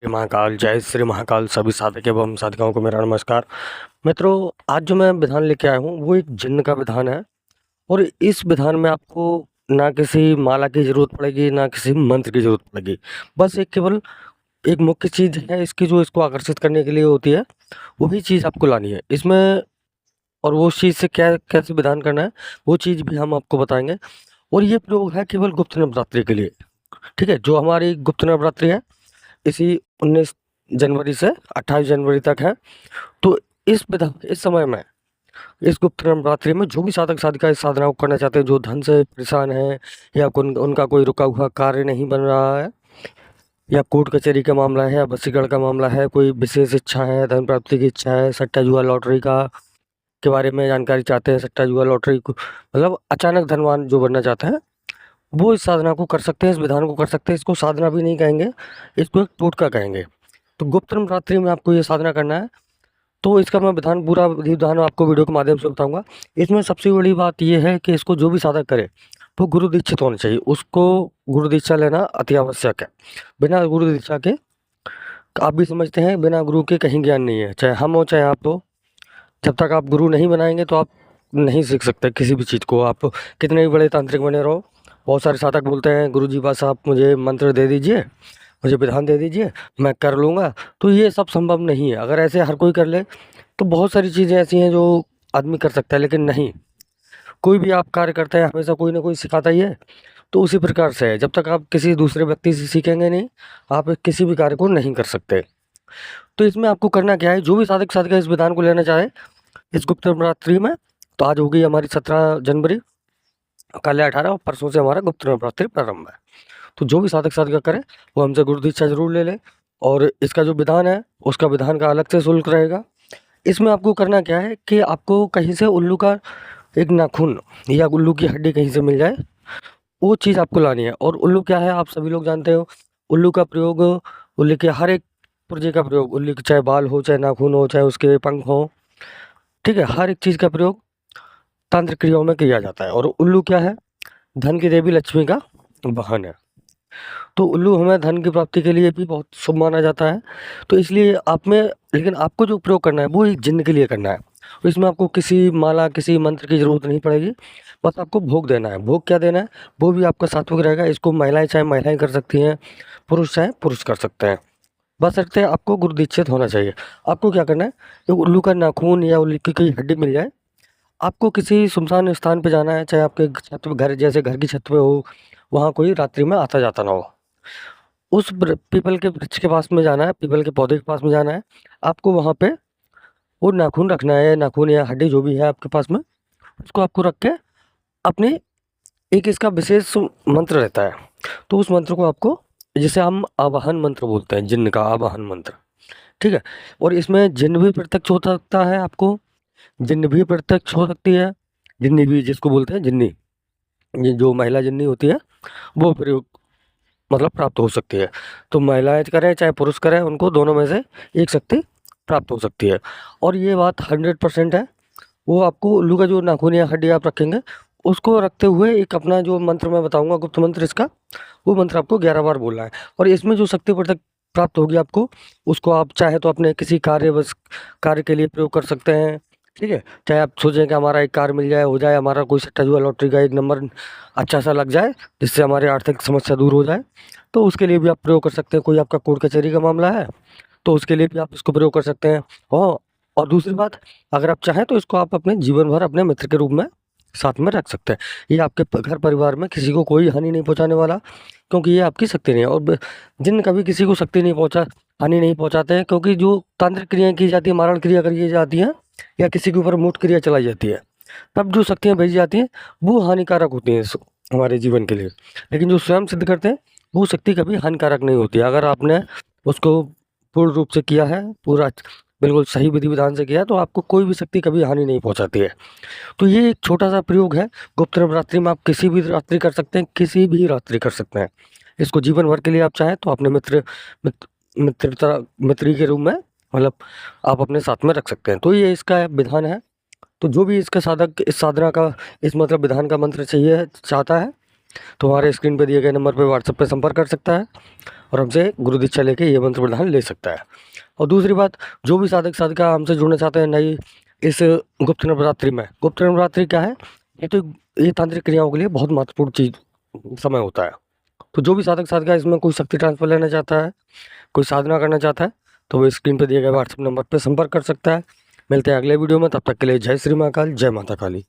श्री महाकाल, जय श्री महाकाल। सभी साधक एवं साधिकाओं को मेरा नमस्कार। मित्रों, आज जो मैं विधान लेके आया हूँ वो एक जिन्न का विधान है। और इस विधान में आपको ना किसी माला की जरूरत पड़ेगी, ना किसी मंत्र की जरूरत पड़ेगी। बस एक केवल एक मुख्य चीज है इसकी, जो इसको आकर्षित करने के लिए होती है, वही चीज आपको लानी है इसमें। और वो उस चीज से क्या कैसे विधान करना है, वो चीज भी हम आपको बताएंगे। और ये प्रयोग है केवल गुप्त नवरात्रि के लिए। ठीक है, जो हमारी गुप्त नवरात्रि है इसी 19 जनवरी से 28 जनवरी तक है। तो इस समय में, इस गुप्त नवरात्रि में जो भी साधक साधिका इस साधना को करना चाहते हैं, जो धन से परेशान है, या उनका कोई रुका हुआ कार्य नहीं बन रहा है, या कोर्ट कचहरी का मामला है, या बसीगढ़ का मामला है, कोई विशेष इच्छा है, धन प्राप्ति की इच्छा है, सट्टा जुआ लॉटरी का के बारे में जानकारी चाहते हैं, सट्टा जुआ लॉटरी को मतलब अचानक धनवान जो बनना चाहते हैं, वो इस साधना को कर सकते हैं, इस विधान को कर सकते हैं। इसको साधना भी नहीं कहेंगे, इसको एक टोटका कहेंगे। तो गुप्त नवरात्रि में आपको ये साधना करना है। तो इसका मैं विधान, पूरा विधान आपको वीडियो के माध्यम से बताऊंगा। इसमें सबसे बड़ी बात यह है कि इसको जो भी साधक करे वो गुरु दीक्षित होना चाहिए। उसको गुरु दीक्षा लेना अति आवश्यक है। बिना गुरु दीक्षा के, आप भी समझते हैं, बिना गुरु के कहीं ज्ञान नहीं है, चाहे हम हो चाहे आप हो। जब तक आप गुरु नहीं बनाएंगे तो आप नहीं सीख सकते किसी भी चीज़ को। आप कितने भी बड़े तांत्रिक बने रहो, बहुत सारे साधक बोलते हैं गुरु जी बस आप मुझे मंत्र दे दीजिए, मुझे विधान दे दीजिए, मैं कर लूँगा। तो ये सब संभव नहीं है। अगर ऐसे हर कोई कर ले तो बहुत सारी चीज़ें ऐसी हैं जो आदमी कर सकता है, लेकिन नहीं। कोई भी आप कार्य करता है हमेशा कोई ना कोई सिखाता ही है। तो उसी प्रकार से है, जब तक आप किसी दूसरे व्यक्ति से सीखेंगे नहीं, आप किसी भी कार्य को नहीं कर सकते। तो इसमें आपको करना क्या है, जो भी साधक साधिका इस विधान को लेना चाहे इस गुप्त नवरात्रि में, तो आज होगी हमारी 17 जनवरी, कल है 18, और परसों से हमारा गुप्त नवरात्रि प्रारंभ है। तो जो भी साधक साधिका करे वो हमसे गुरु दीक्षा जरूर ले ले। और इसका जो विधान है उसका विधान का अलग से शुल्क रहेगा। इसमें आपको करना क्या है कि आपको कहीं से उल्लू का एक नाखून या उल्लू की हड्डी कहीं से मिल जाए, वो चीज़ आपको लानी है। और उल्लू क्या है आप सभी लोग जानते हो। उल्लू का प्रयोग, उल्लू के हर एक पुर्जे का प्रयोग, उल्लू के चाहे बाल हो, चाहे नाखून हो, चाहे उसके पंख हो, ठीक है, हर एक चीज़ का प्रयोग तांत्रिक क्रियाओं में किया जाता है। और उल्लू क्या है, धन की देवी लक्ष्मी का वाहन है। तो उल्लू हमें धन की प्राप्ति के लिए भी बहुत शुभ माना जाता है। तो इसलिए आप में, लेकिन आपको जो प्रयोग करना है वो एक जिन्न के लिए करना है। तो इसमें आपको किसी माला, किसी मंत्र की जरूरत नहीं पड़ेगी। बस आपको भोग देना है। भोग क्या देना है, वो भी आपका सात्विक रहेगा। इसको महिलाएं चाहे महिलाएं कर सकती हैं, पुरुष चाहे पुरुष कर सकते हैं। बस रखते हैं आपको गुरु दीक्षित होना चाहिए। आपको क्या करना है, एक उल्लू का नाखून या उल्लू की कोई हड्डी मिल जाए, आपको किसी सुनसान स्थान पे जाना है, चाहे आपके छत पे, घर जैसे घर की छत पे हो, वहाँ कोई रात्रि में आता जाता ना हो। उस पीपल के वृक्ष के पास में जाना है, पीपल के पौधे के पास में जाना है। आपको वहाँ पे वो नाखून रखना है, नाखून या हड्डी जो भी है आपके पास में, उसको आपको रख के अपने, एक इसका विशेष मंत्र रहता है। तो उस मंत्र को आपको, जिसे हम आवाहन मंत्र बोलते हैं, जिन्न का आवाहन मंत्र, ठीक है। और इसमें जिन्न भी प्रत्यक्ष हो सकता है, आपको जिन्न भी प्रत्यक्ष हो सकती है। जिन्नी भी जिसको बोलते हैं जिन्नी, ये जो महिला जिन्नी होती है वो प्रयोग मतलब प्राप्त हो सकती है। तो महिलाएं करें चाहे पुरुष करें, उनको दोनों में से एक शक्ति प्राप्त हो सकती है। और ये बात 100% है। वो आपको उल्लू का जो नाखून या हड्डी आप रखेंगे, उसको रखते हुए एक अपना जो मंत्र मैं बताऊंगा गुप्त मंत्र इसका, वो मंत्र आपको 11 बार बोलना है। और इसमें जो शक्ति प्राप्त होगी आपको, उसको आप चाहे तो अपने किसी कार्य, बस कार्य के लिए प्रयोग कर सकते हैं। ठीक है, चाहे आप सोचें कि हमारा एक कार मिल जाए, हो जाए, हमारा कोई सट्टा जुआ लॉटरी का एक नंबर अच्छा सा लग जाए, जिससे हमारी आर्थिक समस्या दूर हो जाए, तो उसके लिए भी आप प्रयोग कर सकते हैं। कोई आपका कोर्ट कचहरी का मामला है तो उसके लिए भी आप इसको प्रयोग कर सकते हैं। और दूसरी बात, अगर आप चाहें तो इसको आप अपने जीवन भर अपने मित्र के रूप में साथ में रख सकते हैं। ये आपके घर परिवार में किसी को कोई हानि नहीं पहुंचाने वाला, क्योंकि ये आपकी शक्ति नहीं है। और जिन कभी किसी को शक्ति नहीं पहुंचा, हानि नहीं पहुंचाते हैं, क्योंकि जो तांत्रिक क्रियाएं की जाती है, मारण क्रिया करी जाती है, या किसी के ऊपर मूठ क्रिया चलाई जाती है, तब जो शक्तियाँ भेजी जाती हैं वो हानिकारक होती हैं हमारे जीवन के लिए। लेकिन जो स्वयं सिद्ध करते हैं वो शक्ति कभी हानिकारक नहीं होती है। अगर आपने उसको पूर्ण रूप से किया है, पूरा बिल्कुल सही विधि विधान से किया है, तो आपको कोई भी शक्ति कभी हानि नहीं पहुंचाती है। तो ये एक छोटा सा प्रयोग है। गुप्त नवरात्रि में आप किसी भी रात्रि कर सकते हैं, किसी भी रात्रि कर सकते हैं। इसको जीवन भर के लिए आप चाहें तो अपने मित्रता मित्री के रूप में, मतलब आप अपने साथ में रख सकते हैं। तो ये इसका विधान है। तो जो भी इसका साधक इस साधना का, इस मतलब विधान का मंत्र चाहिए चाहता है, तो हमारे स्क्रीन पर दिए गए नंबर पर व्हाट्सएप पर संपर्क कर सकता है और हमसे गुरु दीक्षा लेके ये मंत्र प्रदान ले सकता है। और दूसरी बात, जो भी साधक साधिका हमसे जुड़ना चाहते हैं नई इस गुप्त नवरात्रि में, गुप्त नवरात्रि क्या है, ये तांत्रिक क्रियाओं के लिए बहुत महत्वपूर्ण चीज समय होता है। तो जो भी साधक साधिका इसमें कोई शक्ति ट्रांसफर लेना चाहता है, कोई साधना करना चाहता है, तो वो स्क्रीन पर दिए गए व्हाट्सएप नंबर पर संपर्क कर सकता है। मिलते हैं अगले वीडियो में, तब तक के लिए जय श्री महाकाल, जय माता काली।